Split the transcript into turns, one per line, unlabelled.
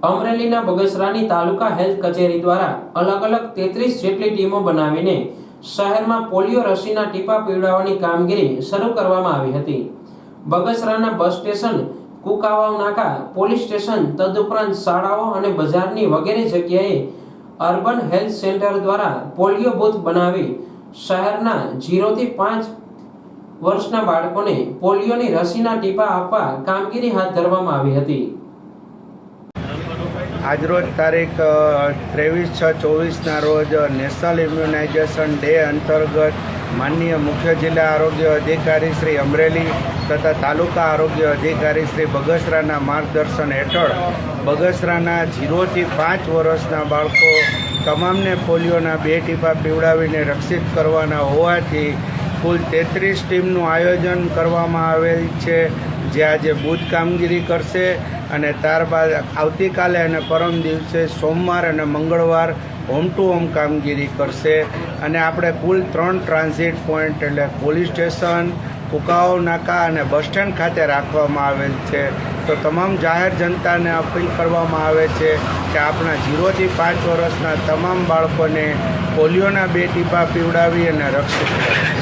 અમરેલીના બગસરાની તાલુકા હેલ્થ કચેરી દ્વારા અલગ અલગ 33 જેટલી ટીમો બનાવીને શહેરમાં પોલિયો રસીના ટીપા પીવડાવવાની કામગીરી શરૂ કરવામાં આવી હતી। બગસરાના બસ સ્ટેશન, કુકાવાવ નાકા, પોલીસ સ્ટેશન તદુપરાંત શાળાઓ અને બજારની વગેરે જગ્યાએ અર્બન હેલ્થ સેન્ટર દ્વારા પોલિયો બૂથ બનાવી શહેરના 0 થી 5 વર્ષના બાળકોને પોલિયોની રસીના ટીપા આપવા કામગીરી હાથ ધરવામાં આવી હતી।
આજરોજ તારીખ 23/6/24ના રોજ નેશનલ ઇમ્યુનાઇઝેશન ડે અંતર્ગત માનનીય મુખ્ય જિલ્લા આરોગ્ય અધિકારી શ્રી અમરેલી તથા તાલુકા આરોગ્ય અધિકારી શ્રી બગસરાના માર્ગદર્શન હેઠળ બગસરાના 0 થી 5 વર્ષના બાળકો તમામને પોલિયોના 2 ટીપા પીવડાવીને રક્ષિત કરવાના હોવાથી કુલ 33 ટીમનું આયોજન કરવામાં આવેલ છે, જે આજે બૂથ કામગીરી કરશે અને ત્યારબાદ આવતીકાલે અને પરમ દિવસે સોમવાર અને મંગળવાર હોમ ટુ હોમ કામગીરી કરશે। અને આપણે કુલ 3 ટ્રાન્ઝિટ પોઈન્ટ એટલે પોલીસ સ્ટેશન, કુકાવાવ નાકા અને બસ સ્ટેન્ડ ખાતે રાખવામાં આવેલ છે। તો તમામ જાહેર જનતાને અપીલ કરવામાં આવે છે કે આપણા 0 થી 5 વર્ષના તમામ બાળકોને પોલિયોના 2 ટીપા પીવડાવી અને રક્ષિત કરે।